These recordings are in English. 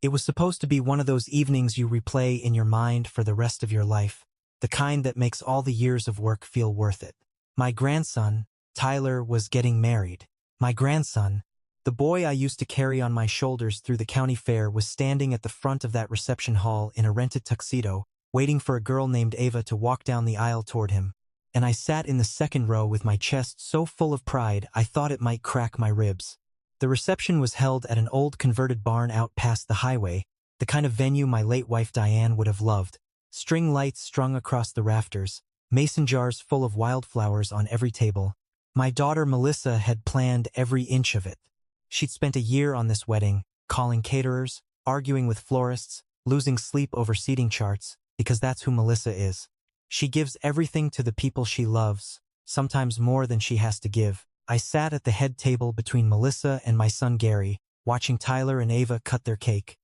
It was supposed to be one of those evenings you replay in your mind for the rest of your life, the kind that makes all the years of work feel worth it. My grandson, Tyler, was getting married. My grandson, the boy I used to carry on my shoulders through the county fair, was standing at the front of that reception hall in a rented tuxedo, waiting for a girl named Ava to walk down the aisle toward him. And I sat in the second row with my chest so full of pride I thought it might crack my ribs. The reception was held at an old converted barn out past the highway, the kind of venue my late wife Diane would have loved. String lights strung across the rafters, mason jars full of wildflowers on every table. My daughter Melissa had planned every inch of it. She'd spent a year on this wedding, calling caterers, arguing with florists, losing sleep over seating charts, because that's who Melissa is. She gives everything to the people she loves, sometimes more than she has to give. I sat at the head table between Melissa and my son Gary, watching Tyler and Ava cut their cake,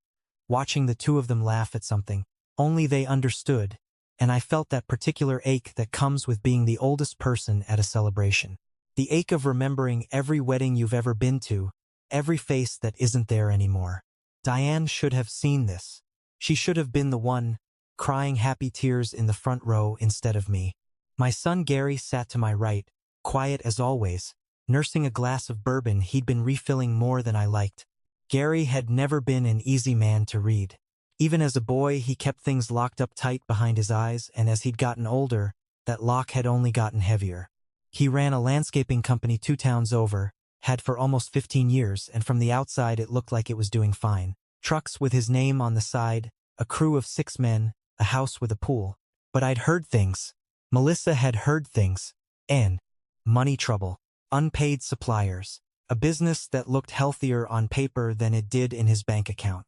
watching the two of them laugh at something. Only they understood, and I felt that particular ache that comes with being the oldest person at a celebration. The ache of remembering every wedding you've ever been to, every face that isn't there anymore. Diane should have seen this. She should have been the one, crying happy tears in the front row instead of me. My son Gary sat to my right, quiet as always, nursing a glass of bourbon he'd been refilling more than I liked. Gary had never been an easy man to read. Even as a boy, he kept things locked up tight behind his eyes, and as he'd gotten older, that lock had only gotten heavier. He ran a landscaping company 2 towns over, had for almost 15 years, and from the outside it looked like it was doing fine. Trucks with his name on the side, a crew of 6 men, a house with a pool. But I'd heard things. Melissa had heard things. And money trouble. Unpaid suppliers. A business that looked healthier on paper than it did in his bank account.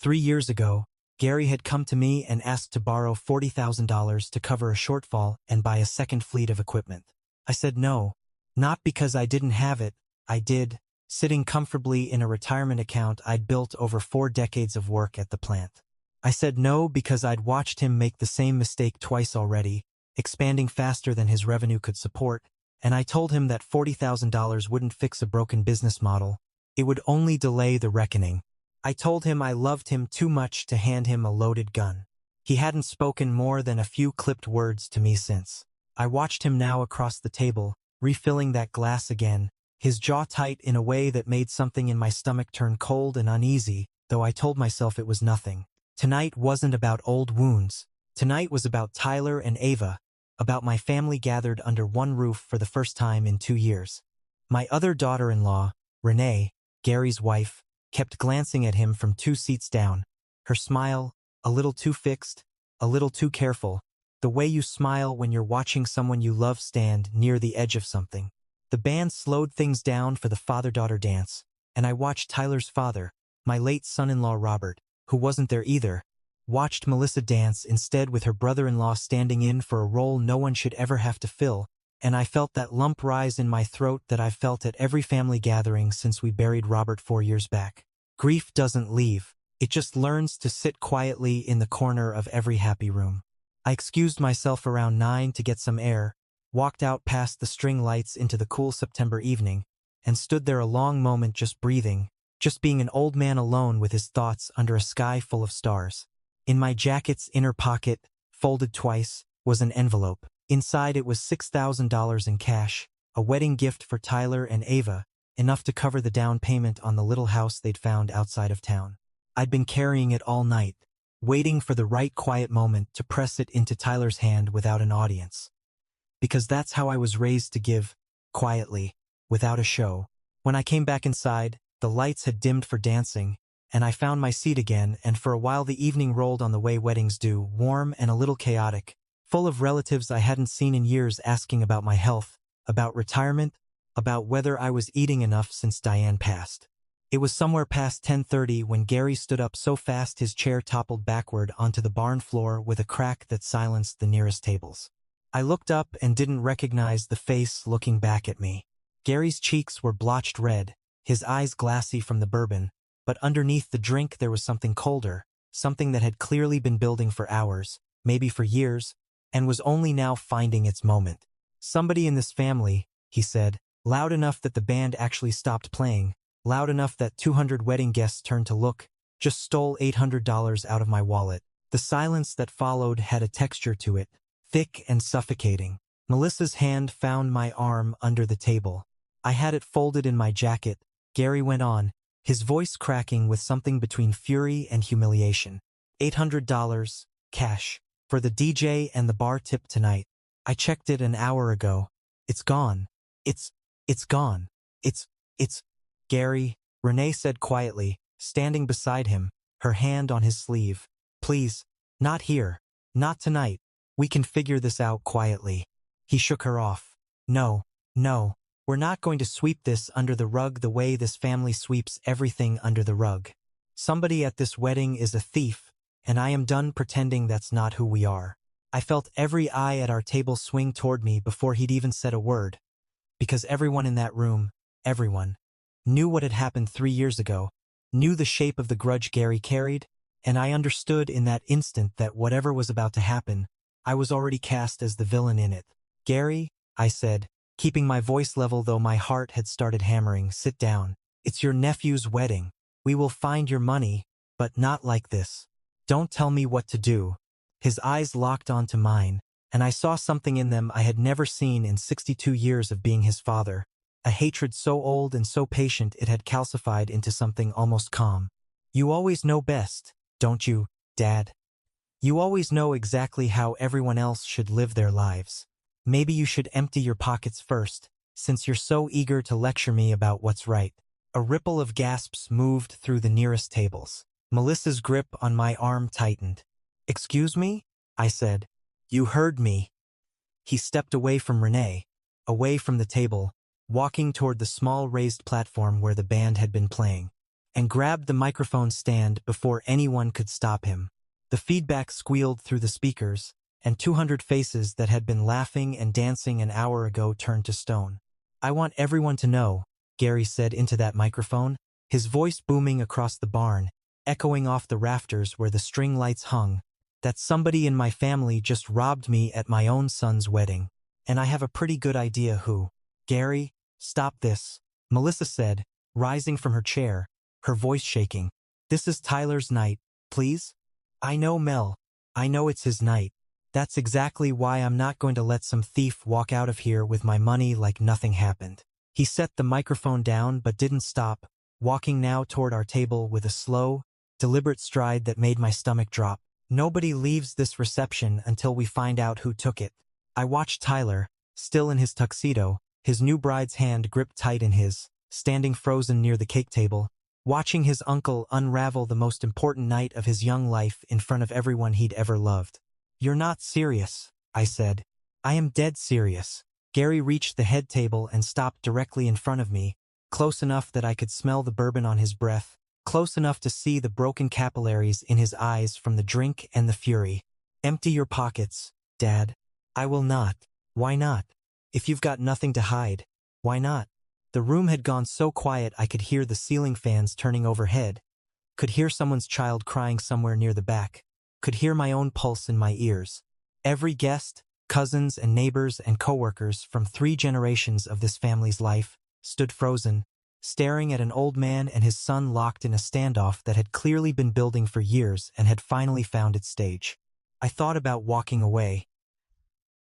3 years ago, Gary had come to me and asked to borrow $40,000 to cover a shortfall and buy a second fleet of equipment. I said no, not because I didn't have it. I did, sitting comfortably in a retirement account I'd built over 4 decades of work at the plant. I said no because I'd watched him make the same mistake twice already, expanding faster than his revenue could support, and I told him that $40,000 wouldn't fix a broken business model. It would only delay the reckoning. I told him I loved him too much to hand him a loaded gun. He hadn't spoken more than a few clipped words to me since. I watched him now across the table, refilling that glass again, his jaw tight in a way that made something in my stomach turn cold and uneasy, though I told myself it was nothing. Tonight wasn't about old wounds. Tonight was about Tyler and Ava, about my family gathered under one roof for the first time in 2 years. My other daughter-in-law, Renee, Gary's wife, kept glancing at him from 2 seats down. Her smile, a little too fixed, a little too careful, the way you smile when you're watching someone you love stand near the edge of something. The band slowed things down for the father-daughter dance, and I watched Tyler's father, my late son-in-law Robert, who wasn't there either, watched Melissa dance instead with her brother-in-law standing in for a role no one should ever have to fill, and I felt that lump rise in my throat that I've felt at every family gathering since we buried Robert 4 years back. Grief doesn't leave. It just learns to sit quietly in the corner of every happy room. I excused myself around 9 to get some air, walked out past the string lights into the cool September evening, and stood there a long moment just breathing, just being an old man alone with his thoughts under a sky full of stars. In my jacket's inner pocket, folded twice, was an envelope. Inside it was $6,000 in cash, a wedding gift for Tyler and Ava, enough to cover the down payment on the little house they'd found outside of town. I'd been carrying it all night, waiting for the right quiet moment to press it into Tyler's hand without an audience. Because that's how I was raised to give, quietly, without a show. When I came back inside, the lights had dimmed for dancing, and I found my seat again, and for a while the evening rolled on the way weddings do, warm and a little chaotic, full of relatives I hadn't seen in years asking about my health, about retirement, about whether I was eating enough since Diane passed. It was somewhere past 10:30 when Gary stood up so fast his chair toppled backward onto the barn floor with a crack that silenced the nearest tables. I looked up and didn't recognize the face looking back at me. Gary's cheeks were blotched red, his eyes glassy from the bourbon, but underneath the drink there was something colder, something that had clearly been building for hours, maybe for years, and was only now finding its moment. "Somebody in this family," he said, loud enough that the band actually stopped playing, loud enough that 200 wedding guests turned to look, just stole $800 out of my wallet. The silence that followed had a texture to it, thick and suffocating. Melissa's hand found my arm under the table. I had it folded in my jacket. Gary went on, his voice cracking with something between fury and humiliation. $800, cash, for the DJ and the bar tip tonight. I checked it an hour ago. It's gone. It's gone. It's, Gary, Renee said quietly, standing beside him, her hand on his sleeve. Please, not here. Not tonight. We can figure this out quietly. He shook her off. No, we're not going to sweep this under the rug the way this family sweeps everything under the rug. Somebody at this wedding is a thief, and I am done pretending that's not who we are. I felt every eye at our table swing toward me before he'd even said a word, because everyone in that room, everyone, knew what had happened 3 years ago, knew the shape of the grudge Gary carried, and I understood in that instant that whatever was about to happen, I was already cast as the villain in it. Gary, I said, keeping my voice level though my heart had started hammering, sit down. It's your nephew's wedding. We will find your money, but not like this. Don't tell me what to do. His eyes locked onto mine, and I saw something in them I had never seen in 62 years of being his father. A hatred so old and so patient it had calcified into something almost calm. You always know best, don't you, Dad? You always know exactly how everyone else should live their lives. Maybe you should empty your pockets first, since you're so eager to lecture me about what's right. A ripple of gasps moved through the nearest tables. Melissa's grip on my arm tightened. Excuse me? I said. You heard me. He stepped away from Renee, away from the table, walking toward the small raised platform where the band had been playing, and grabbed the microphone stand before anyone could stop him. The feedback squealed through the speakers, and 200 faces that had been laughing and dancing an hour ago turned to stone. I want everyone to know, Gary said into that microphone, his voice booming across the barn, echoing off the rafters where the string lights hung, that somebody in my family just robbed me at my own son's wedding. And I have a pretty good idea who. Gary, stop this, Melissa said, rising from her chair, her voice shaking. This is Tyler's night, please? I know, Mel. I know it's his night. That's exactly why I'm not going to let some thief walk out of here with my money like nothing happened. He set the microphone down but didn't stop, walking now toward our table with a slow, deliberate stride that made my stomach drop. Nobody leaves this reception until we find out who took it. I watched Tyler, still in his tuxedo, his new bride's hand gripped tight in his, standing frozen near the cake table, watching his uncle unravel the most important night of his young life in front of everyone he'd ever loved. You're not serious, I said. I am dead serious. Gary reached the head table and stopped directly in front of me, close enough that I could smell the bourbon on his breath, close enough to see the broken capillaries in his eyes from the drink and the fury. Empty your pockets, Dad. I will not. Why not? If you've got nothing to hide, why not? The room had gone so quiet I could hear the ceiling fans turning overhead, could hear someone's child crying somewhere near the back, could hear my own pulse in my ears. Every guest, cousins and neighbors and coworkers from 3 generations of this family's life stood frozen, staring at an old man and his son locked in a standoff that had clearly been building for years and had finally found its stage. I thought about walking away.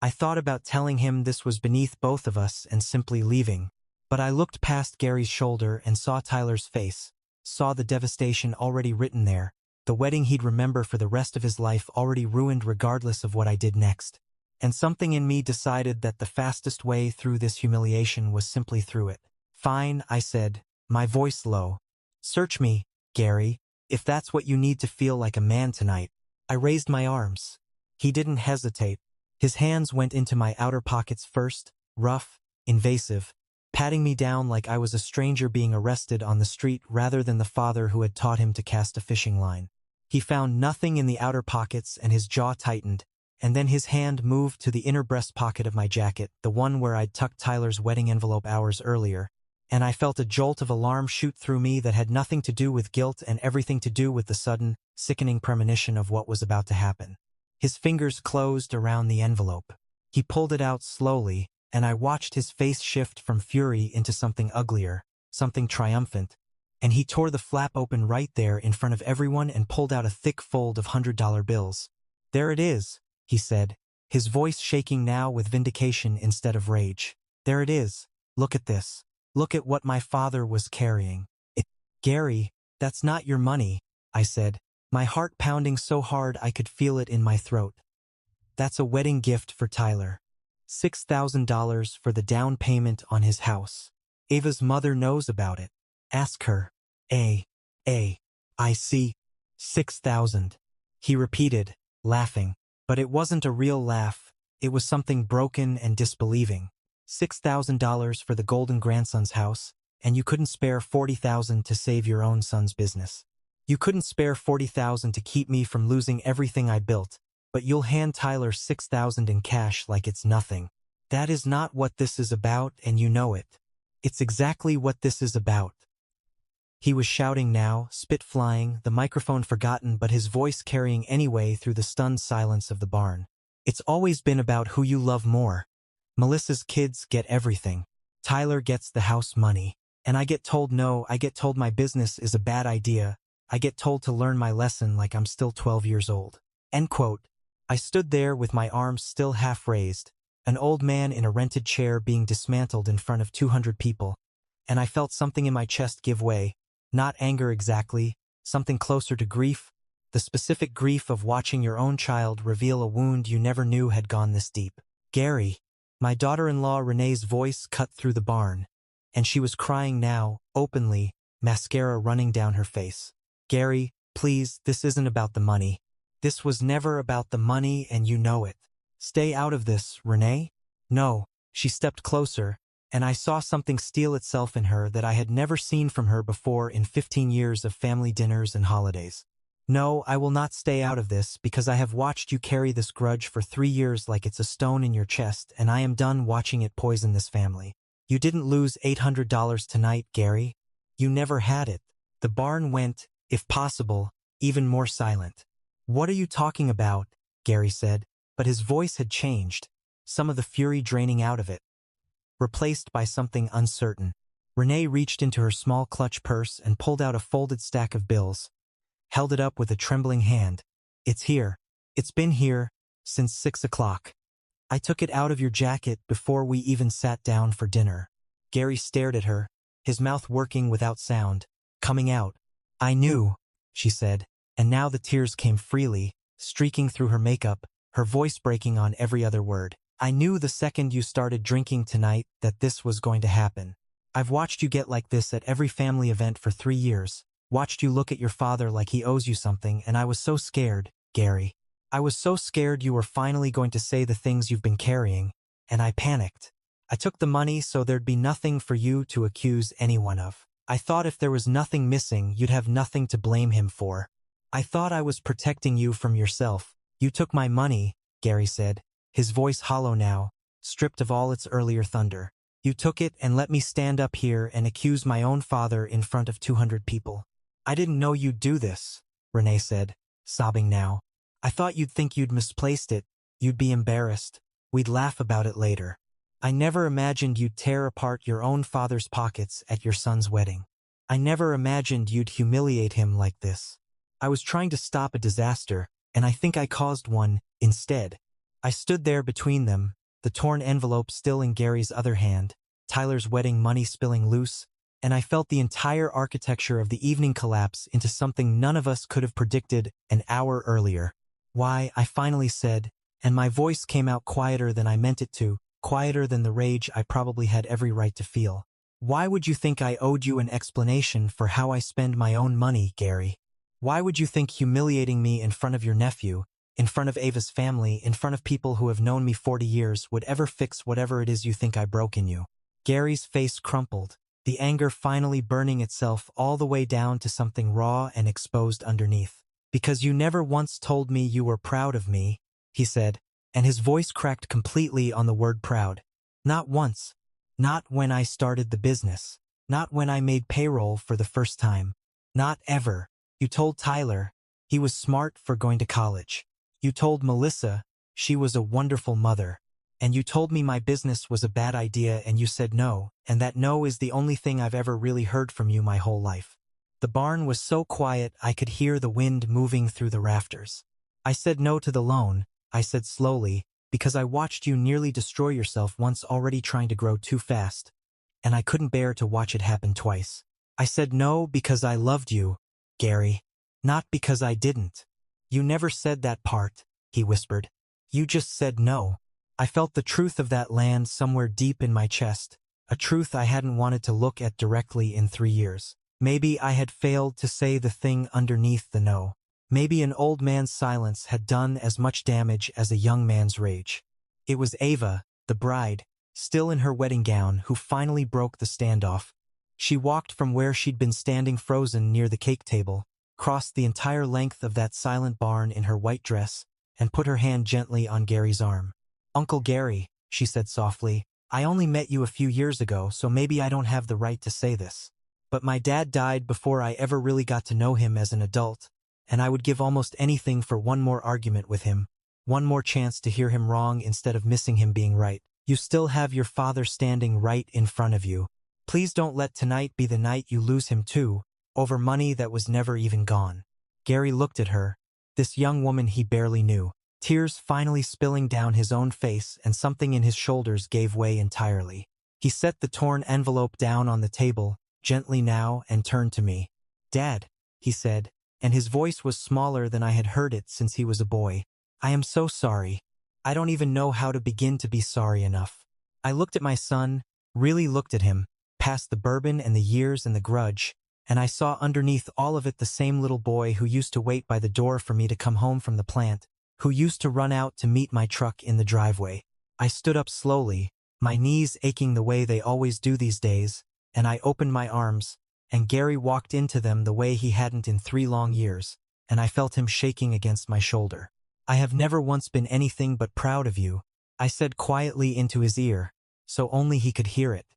I thought about telling him this was beneath both of us and simply leaving. But I looked past Gary's shoulder and saw Tyler's face, saw the devastation already written there, the wedding he'd remember for the rest of his life already ruined regardless of what I did next. And something in me decided that the fastest way through this humiliation was simply through it. Fine, I said, my voice low. Search me, Gary, if that's what you need to feel like a man tonight. I raised my arms. He didn't hesitate. His hands went into my outer pockets first, rough, invasive, patting me down like I was a stranger being arrested on the street rather than the father who had taught him to cast a fishing line. He found nothing in the outer pockets and his jaw tightened, and then his hand moved to the inner breast pocket of my jacket, the one where I'd tucked Tyler's wedding envelope hours earlier, and I felt a jolt of alarm shoot through me that had nothing to do with guilt and everything to do with the sudden, sickening premonition of what was about to happen. His fingers closed around the envelope. He pulled it out slowly, and I watched his face shift from fury into something uglier, something triumphant, And he tore the flap open right there in front of everyone and pulled out a thick fold of $100 bills. "There it is," he said, his voice shaking now with vindication instead of rage. "There it is. Look at this. Look at what my father was carrying." "Gary, that's not your money," I said, my heart pounding so hard I could feel it in my throat. "That's a wedding gift for Tyler. $6,000 for the down payment on his house. Ava's mother knows about it. Ask her." I see. 6,000. He repeated, laughing. But it wasn't a real laugh. It was something broken and disbelieving. $6,000 for the golden grandson's house, and you couldn't spare $40,000 to save your own son's business. You couldn't spare $40,000 to keep me from losing everything I built, but you'll hand Tyler $6,000 in cash like it's nothing. That is not what this is about, and you know it. It's exactly what this is about." He was shouting now, spit flying, the microphone forgotten but his voice carrying anyway through the stunned silence of the barn. "It's always been about who you love more. Melissa's kids get everything. Tyler gets the house money. And I get told no, I get told my business is a bad idea. I get told to learn my lesson like I'm still 12 years old." End quote. I stood there with my arms still half raised, an old man in a rented chair being dismantled in front of 200 people, and I felt something in my chest give way. Not anger exactly, something closer to grief, the specific grief of watching your own child reveal a wound you never knew had gone this deep. "Gary." My daughter-in-law Renee's voice cut through the barn, and she was crying now, openly, mascara running down her face. "Gary, please, this isn't about the money. This was never about the money and you know it. Stay out of this, Renee." "No." She stepped closer, and I saw something steel itself in her that I had never seen from her before in 15 years of family dinners and holidays. "No, I will not stay out of this because I have watched you carry this grudge for 3 years like it's a stone in your chest, and I am done watching it poison this family. You didn't lose $800 tonight, Gary. You never had it." The barn went, if possible, even more silent. "What are you talking about?" Gary said, but his voice had changed, some of the fury draining out of it, replaced by something uncertain. Renee reached into her small clutch purse and pulled out a folded stack of bills, held it up with a trembling hand. "It's here. It's been here since 6 o'clock. I took it out of your jacket before we even sat down for dinner." Gary stared at her, his mouth working without sound, coming out. "I knew," she said, and now the tears came freely, streaking through her makeup, her voice breaking on every other word. "I knew the second you started drinking tonight that this was going to happen. I've watched you get like this at every family event for 3 years, watched you look at your father like he owes you something, and I was so scared, Gary. I was so scared you were finally going to say the things you've been carrying, and I panicked. I took the money so there'd be nothing for you to accuse anyone of. I thought if there was nothing missing, you'd have nothing to blame him for. I thought I was protecting you from yourself. You took my money," Gary said, his voice hollow now, stripped of all its earlier thunder. "You took it and let me stand up here and accuse my own father in front of 200 people. I didn't know you'd do this," Renee said, sobbing now. "I thought you'd think you'd misplaced it, you'd be embarrassed. We'd laugh about it later. I never imagined you'd tear apart your own father's pockets at your son's wedding. I never imagined you'd humiliate him like this. I was trying to stop a disaster, and I think I caused one instead." I stood there between them, the torn envelope still in Gary's other hand, Tyler's wedding money spilling loose, and I felt the entire architecture of the evening collapse into something none of us could have predicted an hour earlier. "Why," I finally said, and my voice came out quieter than I meant it to, quieter than the rage I probably had every right to feel. "Why would you think I owed you an explanation for how I spend my own money, Gary? Why would you think humiliating me in front of your nephew, in front of Ava's family, in front of people who have known me 40 years would ever fix whatever it is you think I broke in you?" Gary's face crumpled, the anger finally burning itself all the way down to something raw and exposed underneath. "Because you never once told me you were proud of me," he said, and his voice cracked completely on the word proud. "Not once. Not when I started the business. Not when I made payroll for the first time. Not ever. You told Tyler he was smart for going to college. You told Melissa she was a wonderful mother. And you told me my business was a bad idea and you said no, and that no is the only thing I've ever really heard from you my whole life. The barn was so quiet I could hear the wind moving through the rafters. I said no to the loan, I said slowly, because I watched you nearly destroy yourself once already trying to grow too fast, and I couldn't bear to watch it happen twice. I said no because I loved you, Gary. Not because I didn't. You never said that part, he whispered. You just said no. I felt the truth of that land somewhere deep in my chest, a truth I hadn't wanted to look at directly in 3 years. Maybe I had failed to say the thing underneath the no. Maybe an old man's silence had done as much damage as a young man's rage. It was Ava, the bride, still in her wedding gown, who finally broke the standoff. She walked from where she'd been standing frozen near the cake table, crossed the entire length of that silent barn in her white dress, and put her hand gently on Gary's arm. Uncle Gary, she said softly, I only met you a few years ago, so maybe I don't have the right to say this. But my dad died before I ever really got to know him as an adult, and I would give almost anything for one more argument with him, one more chance to hear him wrong instead of missing him being right. You still have your father standing right in front of you. Please don't let tonight be the night you lose him too, over money that was never even gone. Gary looked at her, this young woman he barely knew, tears finally spilling down his own face, and something in his shoulders gave way entirely. He set the torn envelope down on the table, gently now, and turned to me. Dad, he said, and his voice was smaller than I had heard it since he was a boy. I am so sorry. I don't even know how to begin to be sorry enough. I looked at my son, really looked at him, past the bourbon and the years and the grudge, and I saw underneath all of it the same little boy who used to wait by the door for me to come home from the plant, who used to run out to meet my truck in the driveway. I stood up slowly, my knees aching the way they always do these days, and I opened my arms, and Gary walked into them the way he hadn't in 3 long years, and I felt him shaking against my shoulder. I have never once been anything but proud of you, I said quietly into his ear, so only he could hear it.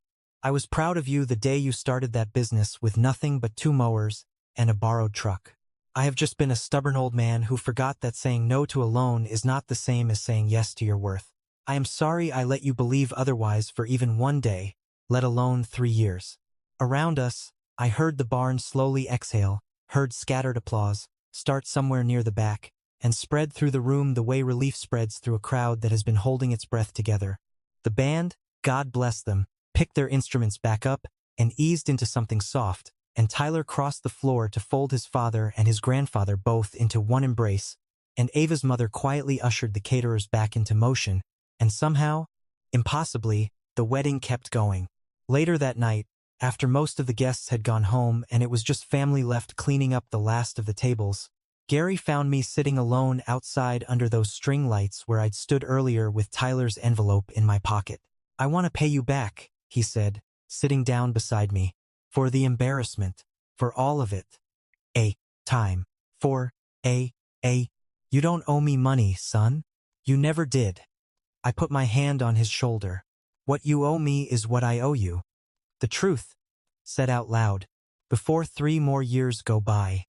I was proud of you the day you started that business with nothing but 2 mowers and a borrowed truck. I have just been a stubborn old man who forgot that saying no to a loan is not the same as saying yes to your worth. I am sorry I let you believe otherwise for even 1 day, let alone 3 years. Around us, I heard the barn slowly exhale, heard scattered applause, start somewhere near the back, and spread through the room the way relief spreads through a crowd that has been holding its breath together. The band, God bless them, picked their instruments back up and eased into something soft, and Tyler crossed the floor to fold his father and his grandfather both into one embrace, and Ava's mother quietly ushered the caterers back into motion, and somehow, impossibly, the wedding kept going. Later that night, after most of the guests had gone home and it was just family left cleaning up the last of the tables, Gary found me sitting alone outside under those string lights where I'd stood earlier with Tyler's envelope in my pocket. I want to pay you back, he said, sitting down beside me. For the embarrassment. For all of it. Time. You don't owe me money, son. You never did. I put my hand on his shoulder. What you owe me is what I owe you. The truth. Said out loud. Before 3 more years go by.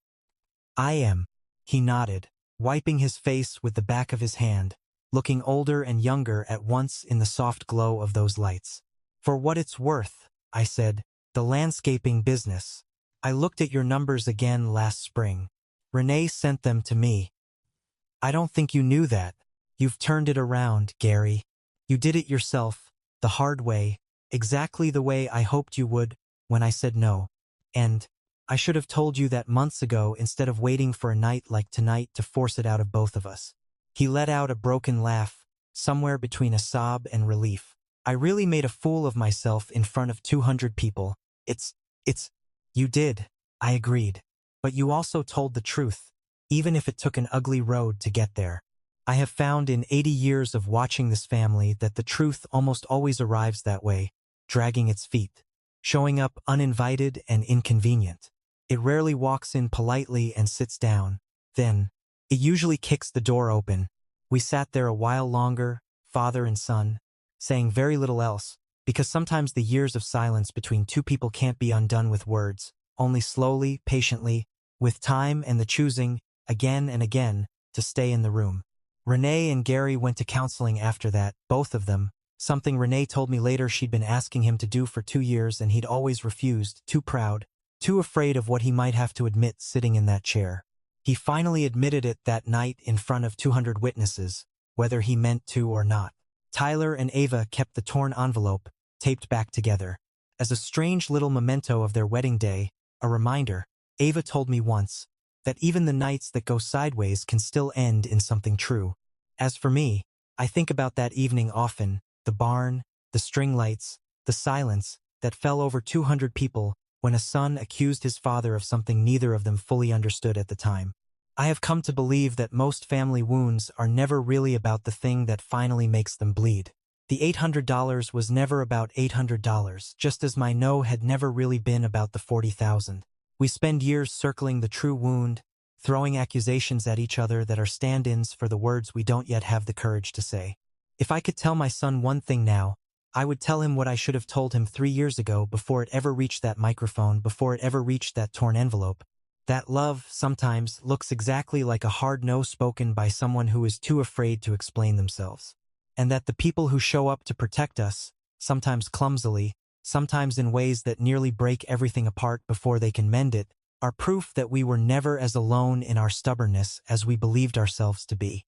I am. He nodded, wiping his face with the back of his hand, looking older and younger at once in the soft glow of those lights. For what it's worth, I said, the landscaping business. I looked at your numbers again last spring. Renee sent them to me. I don't think you knew that. You've turned it around, Gary. You did it yourself, the hard way, exactly the way I hoped you would when I said no. And I should have told you that months ago instead of waiting for a night like tonight to force it out of both of us. He let out a broken laugh, somewhere between a sob and relief. I really made a fool of myself in front of 200 people. You did, I agreed. But you also told the truth, even if it took an ugly road to get there. I have found in 80 years of watching this family that the truth almost always arrives that way, dragging its feet, showing up uninvited and inconvenient. It rarely walks in politely and sits down. Then, it usually kicks the door open. We sat there a while longer, father and son, saying very little else, because sometimes the years of silence between 2 people can't be undone with words, only slowly, patiently, with time and the choosing, again and again, to stay in the room. Renee and Gary went to counseling after that, both of them, something Renee told me later she'd been asking him to do for 2 years and he'd always refused, too proud, too afraid of what he might have to admit sitting in that chair. He finally admitted it that night in front of 200 witnesses, whether he meant to or not. Tyler and Ava kept the torn envelope, taped back together. As a strange little memento of their wedding day, a reminder, Ava told me once that even the nights that go sideways can still end in something true. As for me, I think about that evening often, the barn, the string lights, the silence that fell over 200 people when a son accused his father of something neither of them fully understood at the time. I have come to believe that most family wounds are never really about the thing that finally makes them bleed. The $800 was never about $800, just as my no had never really been about the $40,000. We spend years circling the true wound, throwing accusations at each other that are stand-ins for the words we don't yet have the courage to say. If I could tell my son one thing now, I would tell him what I should have told him 3 years ago before it ever reached that microphone, before it ever reached that torn envelope. That love, sometimes, looks exactly like a hard no spoken by someone who is too afraid to explain themselves. And that the people who show up to protect us, sometimes clumsily, sometimes in ways that nearly break everything apart before they can mend it, are proof that we were never as alone in our stubbornness as we believed ourselves to be.